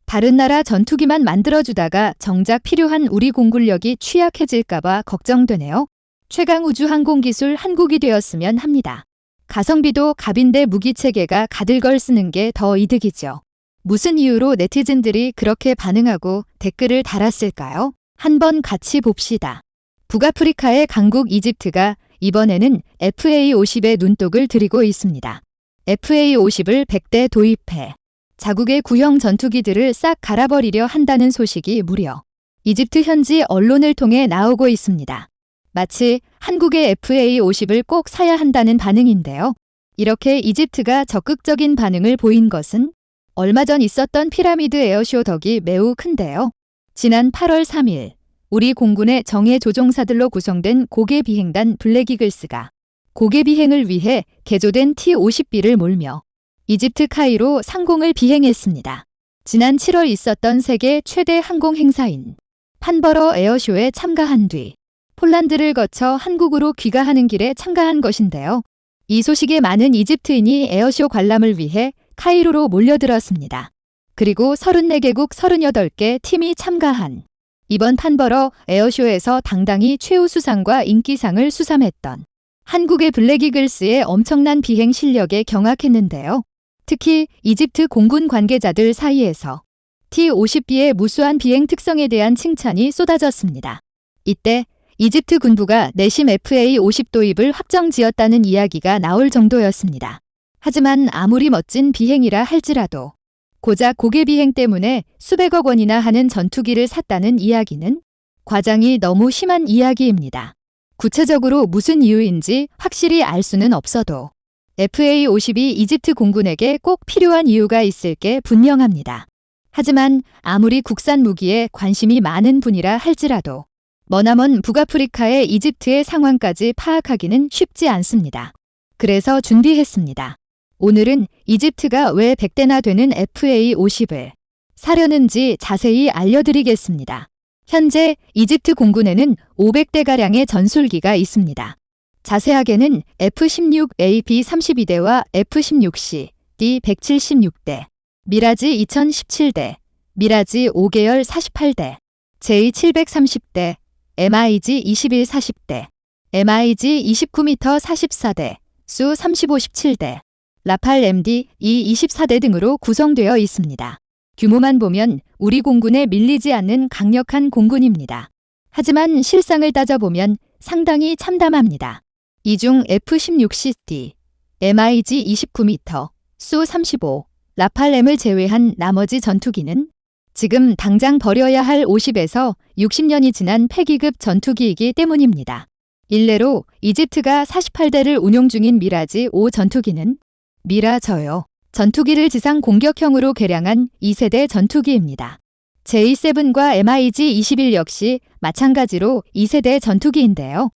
다른 나라 전투기만 만들어주다가 정작 필요한 우리 공군력이 취약해질까봐 걱정되네요. 최강 우주 항공 기술 한국이 되었으면 합니다. 가성비도 갑인데 무기체계가 가들걸 쓰는 게 더 이득이죠. 무슨 이유로 네티즌들이 그렇게 반응하고 댓글을 달았을까요? 한번 같이 봅시다. 북아프리카의 강국 이집트가 이번에는 FA-50에 눈독을 들이고 있습니다. FA-50을 100대 도입해 자국의 구형 전투기들을 싹 갈아버리려 한다는 소식이 무려 이집트 현지 언론을 통해 나오고 있습니다. 마치 한국의 FA-50을 꼭 사야 한다는 반응인데요. 이렇게 이집트가 적극적인 반응을 보인 것은 얼마 전 있었던 피라미드 에어쇼 덕이 매우 큰데요. 지난 8월 3일 우리 공군의 정예 조종사들로 구성된 고개 비행단 블랙이글스가 고개 비행을 위해 개조된 T-50B를 몰며 이집트 카이로 상공을 비행했습니다. 지난 7월 있었던 세계 최대 항공 행사인 판버러 에어쇼에 참가한 뒤 폴란드를 거쳐 한국으로 귀가하는 길에 참가한 것인데요. 이 소식에 많은 이집트인이 에어쇼 관람을 위해 카이로로 몰려들었습니다. 그리고 34개국 38개 팀이 참가한 이번 판버러 에어쇼에서 당당히 최우수상과 인기상을 수상했던 한국의 블랙이글스의 엄청난 비행 실력에 경악했는데요. 특히 이집트 공군 관계자들 사이에서 T-50B의 무수한 비행 특성에 대한 칭찬이 쏟아졌습니다. 이때 이집트 군부가 내심 FA-50 도입을 확정지었다는 이야기가 나올 정도였습니다. 하지만 아무리 멋진 비행이라 할지라도 고작 고개 비행 때문에 수백억 원이나 하는 전투기를 샀다는 이야기는 과장이 너무 심한 이야기입니다. 구체적으로 무슨 이유인지 확실히 알 수는 없어도 FA-50이 이집트 공군에게 꼭 필요한 이유가 있을 게 분명합니다. 하지만 아무리 국산 무기에 관심이 많은 분이라 할지라도 머나먼 북아프리카의 이집트의 상황까지 파악하기는 쉽지 않습니다. 그래서 준비했습니다. 오늘은 이집트가 왜 100대나 되는 FA-50을 사려는지 자세히 알려드리겠습니다. 현재 이집트 공군에는 500대가량의 전술기가 있습니다. 자세하게는 F-16A B-32대와 F-16C D-176대, 미라지 2017대, 미라지 5계열 48대, J-730대, MiG 21 40대, MiG 29m 44대, Su-35 17대, 라팔 MD E 24대 등으로 구성되어 있습니다. 규모만 보면 우리 공군에 밀리지 않는 강력한 공군입니다. 하지만 실상을 따져보면 상당히 참담합니다. 이 중 F-16CD, MiG 29m, Su-35, 라팔 M을 제외한 나머지 전투기는 지금 당장 버려야 할 50에서 60년이 지난 폐기급 전투기이기 때문입니다. 일례로 이집트가 48대를 운용 중인 미라지 5 전투기는 미라저요 전투기를 지상 공격형으로 개량한 2세대 전투기입니다. J7과 MiG 21 역시 마찬가지로 2세대 전투기인데요.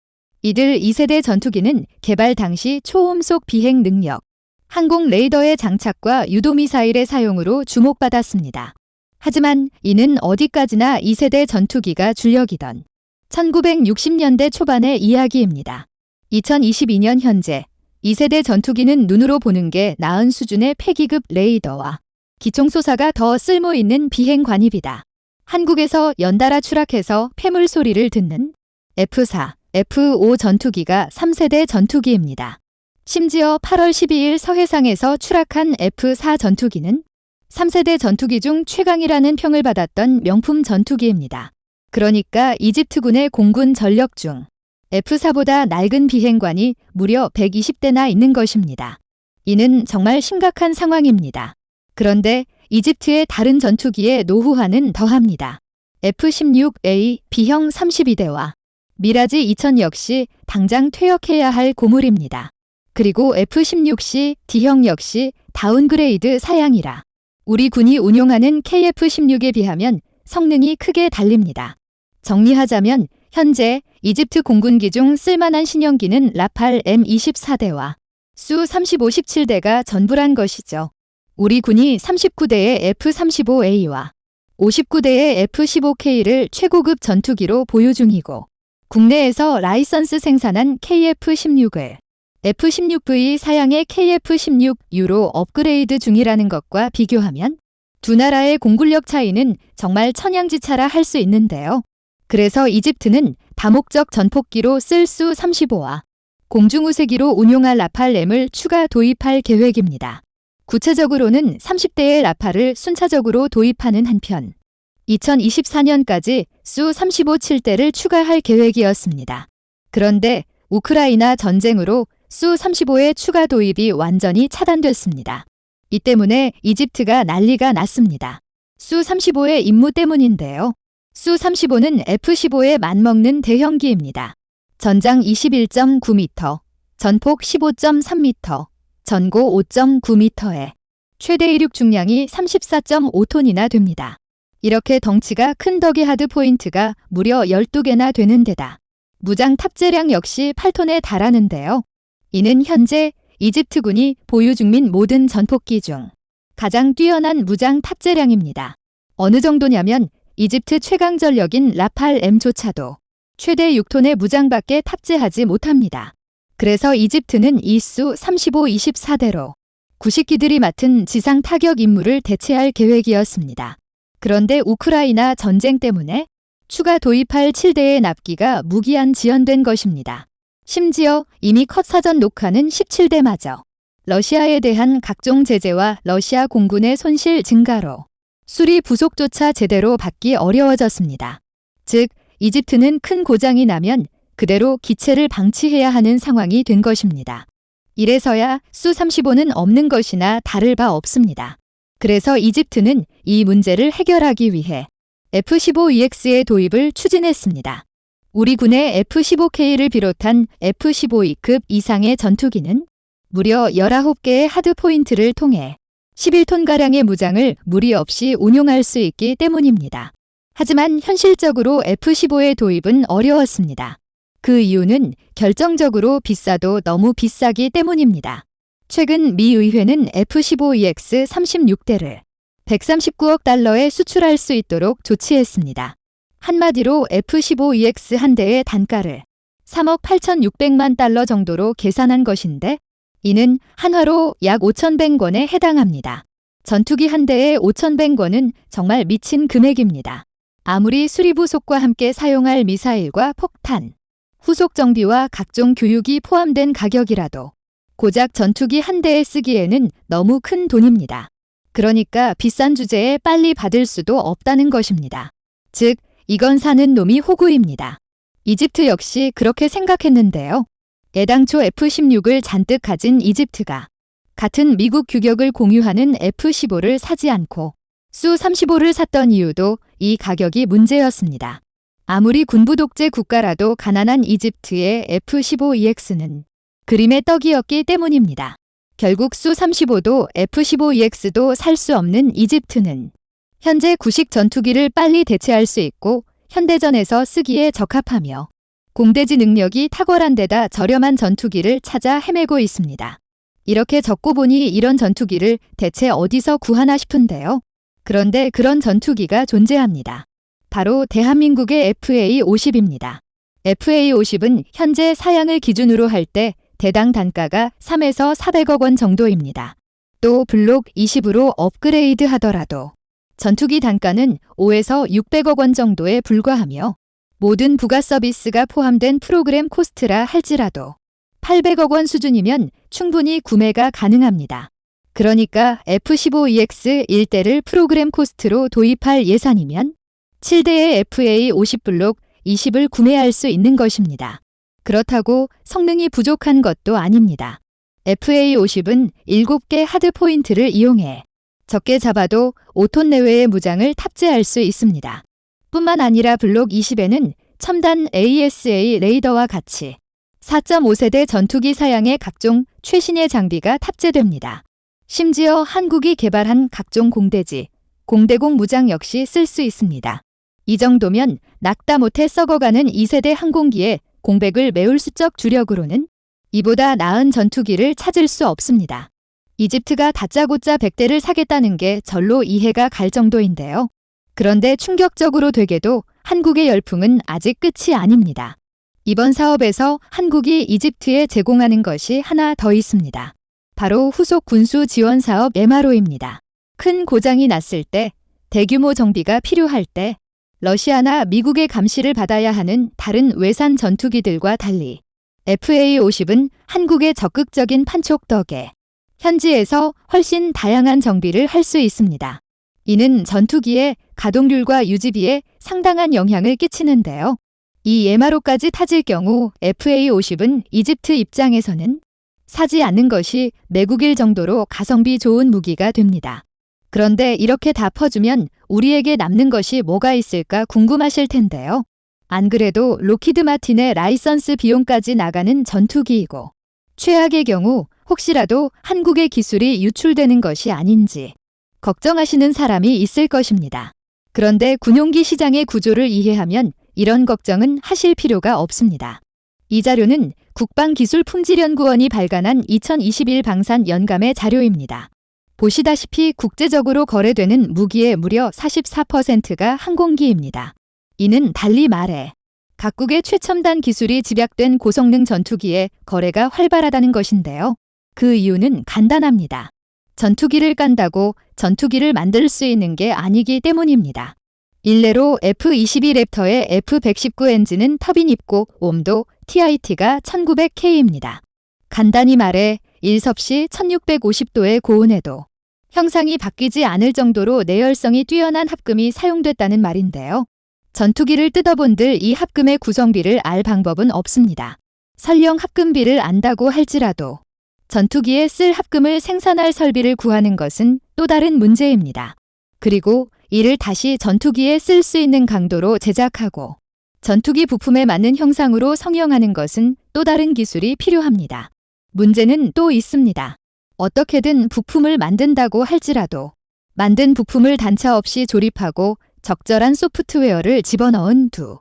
이들 2세대 전투기는 개발 당시 초음속 비행 능력, 항공 레이더의 장착과 유도미사일의 사용으로 주목받았습니다. 하지만 이는 어디까지나 2세대 전투기가 주력이던 1960년대 초반의 이야기입니다. 2022년 현재 2세대 전투기는 눈으로 보는 게 나은 수준의 폐기급 레이더와 기총소사가 더 쓸모있는 비행관입이다. 한국에서 연달아 추락해서 폐물 소리를 듣는 F4, F5 전투기가 3세대 전투기입니다. 심지어 8월 12일 서해상에서 추락한 F4 전투기는 3세대 전투기 중 최강이라는 평을 받았던 명품 전투기입니다. 그러니까 이집트군의 공군 전력 중 F4보다 낡은 비행관이 무려 120대나 있는 것입니다. 이는 정말 심각한 상황입니다. 그런데 이집트의 다른 전투기의 노후화는 더합니다. F-16A B형 32대와 미라지 2000 역시 당장 퇴역해야 할 고물입니다. 그리고 F-16C D형 역시 다운그레이드 사양이라 우리 군이 운용하는 KF-16에 비하면 성능이 크게 달립니다. 정리하자면 현재 이집트 공군기 중 쓸만한 신형기는 라팔 M24대와 Su-35 17대가 전부란 것이죠. 우리 군이 39대의 F-35A와 59대의 F-15K를 최고급 전투기로 보유 중이고 국내에서 라이선스 생산한 KF-16을 F-16V 사양의 KF-16U로 업그레이드 중이라는 것과 비교하면 두 나라의 공군력 차이는 정말 천양지차라 할 수 있는데요. 그래서 이집트는 다목적 전폭기로 쓸 수-35와 공중우세기로 운용할 라팔-M을 추가 도입할 계획입니다. 구체적으로는 30대의 라팔을 순차적으로 도입하는 한편 2024년까지 수-35 7대를 추가할 계획이었습니다. 그런데 우크라이나 전쟁으로 수-35의 추가 도입이 완전히 차단됐습니다. 이 때문에 이집트가 난리가 났습니다. 수-35의 임무 때문인데요. 수-35는 F-15에 맞먹는 대형기입니다. 전장 21.9m, 전폭 15.3m, 전고 5.9m에 최대 이륙 중량이 34.5톤이나 됩니다. 이렇게 덩치가 큰 덕의 하드 포인트가 무려 12개나 되는 데다 무장 탑재량 역시 8톤에 달하는데요. 이는 현재 이집트군이 보유 중인 모든 전폭기 중 가장 뛰어난 무장 탑재량입니다. 어느 정도냐면 이집트 최강 전력인 라팔-M조차도 최대 6톤의 무장밖에 탑재하지 못합니다. 그래서 이집트는 이 수-35 24대로 구식기들이 맡은 지상 타격 임무를 대체할 계획이었습니다. 그런데 우크라이나 전쟁 때문에 추가 도입할 7대의 납기가 무기한 지연된 것입니다. 심지어 이미 컷 사전 녹화는 17대마저 러시아에 대한 각종 제재와 러시아 공군의 손실 증가로 수리 부속조차 제대로 받기 어려워졌습니다. 즉, 이집트는 큰 고장이 나면 그대로 기체를 방치해야 하는 상황이 된 것입니다. 이래서야 수-35는 없는 것이나 다를 바 없습니다. 그래서 이집트는 이 문제를 해결하기 위해 F-15EX의 도입을 추진했습니다. 우리 군의 F-15K를 비롯한 F-15E급 이상의 전투기는 무려 19개의 하드 포인트를 통해 11톤가량의 무장을 무리 없이 운용할 수 있기 때문입니다. 하지만 현실적으로 F-15의 도입은 어려웠습니다. 그 이유는 결정적으로 비싸도 너무 비싸기 때문입니다. 최근 미 의회는 F-15EX 36대를 139억 달러에 수출할 수 있도록 조치했습니다. 한마디로 F-15EX 한 대의 단가를 3억 8,600만 달러 정도로 계산한 것인데 이는 한화로 약 5,100원에 해당합니다. 전투기 한 대에 5,100원은 정말 미친 금액입니다. 아무리 수리부속과 함께 사용할 미사일과 폭탄, 후속 정비와 각종 교육이 포함된 가격이라도 고작 전투기 한 대에 쓰기에는 너무 큰 돈입니다. 그러니까 비싼 주제에 빨리 받을 수도 없다는 것입니다. 즉, 이건 사는 놈이 호구입니다. 이집트 역시 그렇게 생각했는데요. 애당초 F-16을 잔뜩 가진 이집트가 같은 미국 규격을 공유하는 F-15를 사지 않고 수-35를 샀던 이유도 이 가격이 문제였습니다. 아무리 군부 독재 국가라도 가난한 이집트의 F-15EX는 그림의 떡이었기 때문입니다. 결국 수-35도 F-15EX도 살 수 없는 이집트는 현재 구식 전투기를 빨리 대체할 수 있고 현대전에서 쓰기에 적합하며 공대지 능력이 탁월한 데다 저렴한 전투기를 찾아 헤매고 있습니다. 이렇게 적고 보니 이런 전투기를 대체 어디서 구하나 싶은데요. 그런데 그런 전투기가 존재합니다. 바로 대한민국의 FA-50입니다. FA-50은 현재 사양을 기준으로 할 때 대당 단가가 3에서 400억 원 정도입니다. 또 블록 20으로 업그레이드 하더라도 전투기 단가는 5에서 600억 원 정도에 불과하며 모든 부가 서비스가 포함된 프로그램 코스트라 할지라도 800억 원 수준이면 충분히 구매가 가능합니다. 그러니까 F-15EX 1대를 프로그램 코스트로 도입할 예산이면 7대의 FA-50 블록 20을 구매할 수 있는 것입니다. 그렇다고 성능이 부족한 것도 아닙니다. FA-50은 7개 하드 포인트를 이용해 적게 잡아도 5톤 내외의 무장을 탑재할 수 있습니다. 뿐만 아니라 블록 20에는 첨단 AESA 레이더와 같이 4.5세대 전투기 사양의 각종 최신의 장비가 탑재됩니다. 심지어 한국이 개발한 각종 공대지, 공대공 무장 역시 쓸 수 있습니다. 이 정도면 낙다 못해 썩어가는 2세대 항공기의 공백을 메울 수적 주력으로는 이보다 나은 전투기를 찾을 수 없습니다. 이집트가 다짜고짜 100대를 사겠다는 게 절로 이해가 갈 정도인데요. 그런데 충격적으로 되게도 한국의 열풍은 아직 끝이 아닙니다. 이번 사업에서 한국이 이집트에 제공하는 것이 하나 더 있습니다. 바로 후속 군수 지원 사업 MRO입니다. 큰 고장이 났을 때, 대규모 정비가 필요할 때, 러시아나 미국의 감시를 받아야 하는 다른 외산 전투기들과 달리 FA-50은 한국의 적극적인 판촉 덕에 현지에서 훨씬 다양한 정비를 할 수 있습니다. 이는 전투기의 가동률과 유지비에 상당한 영향을 끼치는데요. 이 MRO까지 타질 경우 FA-50은 이집트 입장에서는 사지 않는 것이 매국일 정도로 가성비 좋은 무기가 됩니다. 그런데 이렇게 다 퍼주면 우리에게 남는 것이 뭐가 있을까 궁금하실 텐데요. 안 그래도 록히드 마틴의 라이선스 비용까지 나가는 전투기이고 최악의 경우 혹시라도 한국의 기술이 유출되는 것이 아닌지 걱정하시는 사람이 있을 것입니다. 그런데 군용기 시장의 구조를 이해하면 이런 걱정은 하실 필요가 없습니다. 이 자료는 국방기술품질연구원이 발간한 2021 방산 연감의 자료입니다. 보시다시피 국제적으로 거래되는 무기의 무려 44%가 항공기입니다. 이는 달리 말해 각국의 최첨단 기술이 집약된 고성능 전투기의 거래가 활발하다는 것인데요. 그 이유는 간단합니다. 전투기를 깐다고 전투기를 만들 수 있는 게 아니기 때문입니다. 일례로 F-22 랩터의 F-119 엔진은 터빈 입고 옴도 TIT가 1900K입니다. 간단히 말해 1섭씨 1650도의 고온에도 형상이 바뀌지 않을 정도로 내열성이 뛰어난 합금이 사용됐다는 말인데요. 전투기를 뜯어본들 이 합금의 구성비를 알 방법은 없습니다. 설령 합금비를 안다고 할지라도 전투기에 쓸 합금을 생산할 설비를 구하는 것은 또 다른 문제입니다. 그리고 이를 다시 전투기에 쓸 수 있는 강도로 제작하고 전투기 부품에 맞는 형상으로 성형하는 것은 또 다른 기술이 필요합니다. 문제는 또 있습니다. 어떻게든 부품을 만든다고 할지라도 만든 부품을 단차 없이 조립하고 적절한 소프트웨어를 집어넣은 두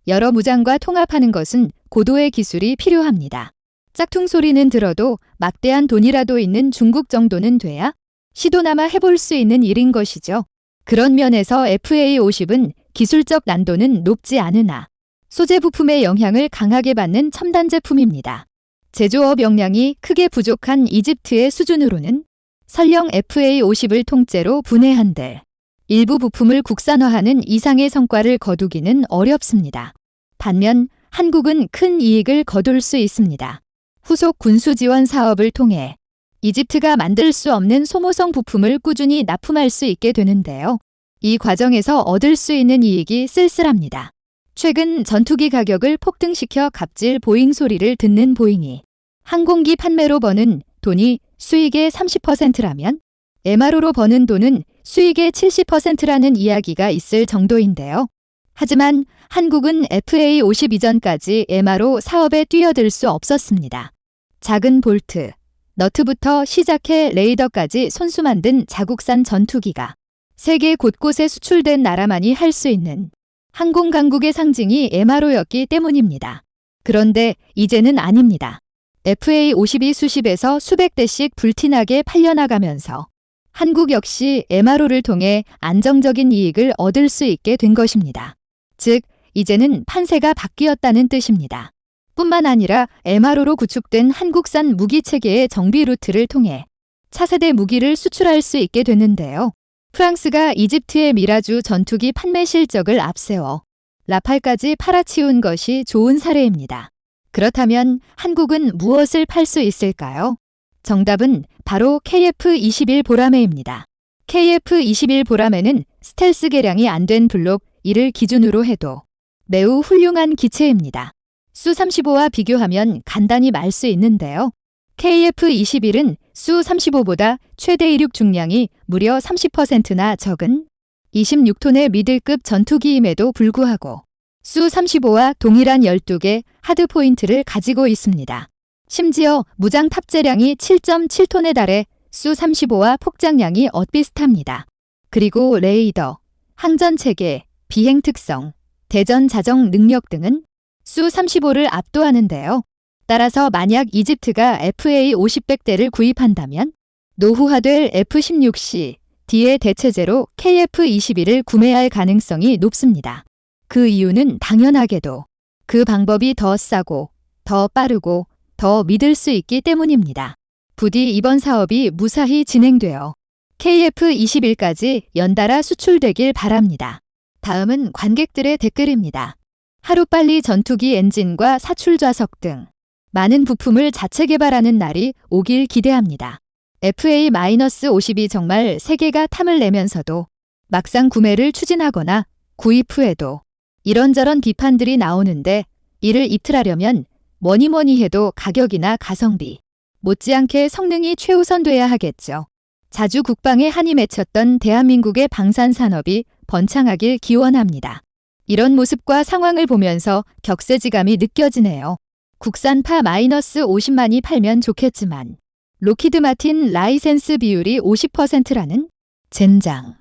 여러 무장과 통합하는 것은 고도의 기술이 필요합니다. 짝퉁 소리는 들어도 막대한 돈이라도 있는 중국 정도는 돼야 시도나마 해볼 수 있는 일인 것이죠. 그런 면에서 FA-50은 기술적 난도는 높지 않으나 소재 부품의 영향을 강하게 받는 첨단 제품입니다. 제조업 역량이 크게 부족한 이집트의 수준으로는 설령 FA-50을 통째로 분해한들 일부 부품을 국산화하는 이상의 성과를 거두기는 어렵습니다. 반면 한국은 큰 이익을 거둘 수 있습니다. 후속 군수 지원 사업을 통해 이집트가 만들 수 없는 소모성 부품을 꾸준히 납품할 수 있게 되는데요. 이 과정에서 얻을 수 있는 이익이 쓸쓸합니다. 최근 전투기 가격을 폭등시켜 갑질 보잉 소리를 듣는 보잉이 항공기 판매로 버는 돈이 수익의 30%라면 MRO로 버는 돈은 수익의 70%라는 이야기가 있을 정도인데요. 하지만 한국은 FA-50 이전까지 MRO 사업에 뛰어들 수 없었습니다. 작은 볼트, 너트부터 시작해 레이더까지 손수 만든 자국산 전투기가 세계 곳곳에 수출된 나라만이 할 수 있는 항공 강국의 상징이 MRO였기 때문입니다. 그런데 이제는 아닙니다. FA-52 수십에서 수백 대씩 불티나게 팔려나가면서 한국 역시 MRO를 통해 안정적인 이익을 얻을 수 있게 된 것입니다. 즉, 이제는 판세가 바뀌었다는 뜻입니다. 뿐만 아니라 MRO로 구축된 한국산 무기체계의 정비 루트를 통해 차세대 무기를 수출할 수 있게 됐는데요. 프랑스가 이집트의 미라주 전투기 판매 실적을 앞세워 라팔까지 팔아치운 것이 좋은 사례입니다. 그렇다면 한국은 무엇을 팔 수 있을까요? 정답은 바로 KF-21 보라매입니다. KF-21 보라매는 스텔스 개량이 안 된 블록 1을 기준으로 해도 매우 훌륭한 기체입니다. 수-35와 비교하면 간단히 말 수 있는데요. KF-21은 수-35보다 최대 이륙 중량이 무려 30%나 적은 26톤의 미들급 전투기임에도 불구하고 수-35와 동일한 12개 하드포인트를 가지고 있습니다. 심지어 무장 탑재량이 7.7톤에 달해 수-35와 폭장량이 엇비슷합니다. 그리고 레이더, 항전체계, 비행 특성, 대전 자정 능력 등은 수-35를 압도하는데요. 따라서 만약 이집트가 FA-50백대를 구입한다면 노후화될 F-16C, D의 대체제로 KF-21을 구매할 가능성이 높습니다. 그 이유는 당연하게도 그 방법이 더 싸고 더 빠르고 더 믿을 수 있기 때문입니다. 부디 이번 사업이 무사히 진행되어 KF-21까지 연달아 수출되길 바랍니다. 다음은 관객들의 댓글입니다. 하루빨리 전투기 엔진과 사출 좌석 등 많은 부품을 자체 개발하는 날이 오길 기대합니다. FA-52 정말 세계가 탐을 내면서도 막상 구매를 추진하거나 구입 후에도 이런저런 비판들이 나오는데 이를 입틀하려면 뭐니 해도 가격이나 가성비, 못지않게 성능이 최우선돼야 하겠죠. 자주 국방에 한이 맺혔던 대한민국의 방산산업이 번창하길 기원합니다. 이런 모습과 상황을 보면서 격세지감이 느껴지네요. 국산파 -50만이 팔면 좋겠지만 록히드 마틴 라이센스 비율이 50%라는 젠장.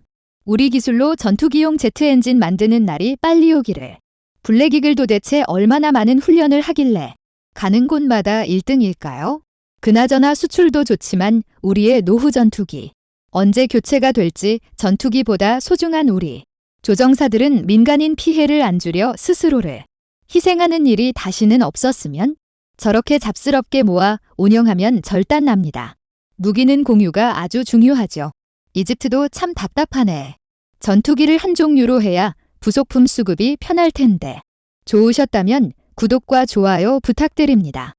우리 기술로 전투기용 제트 엔진 만드는 날이 빨리 오기를. 블랙이글 도대체 얼마나 많은 훈련을 하길래 가는 곳마다 1등일까요? 그나저나 수출도 좋지만 우리의 노후 전투기. 언제 교체가 될지 전투기보다 소중한 우리. 조정사들은 민간인 피해를 안주려 스스로를 희생하는 일이 다시는 없었으면 저렇게 잡스럽게 모아 운영하면 절단납니다. 무기는 공유가 아주 중요하죠. 이집트도 참 답답하네. 전투기를 한 종류로 해야 부속품 수급이 편할 텐데. 좋으셨다면 구독과 좋아요 부탁드립니다.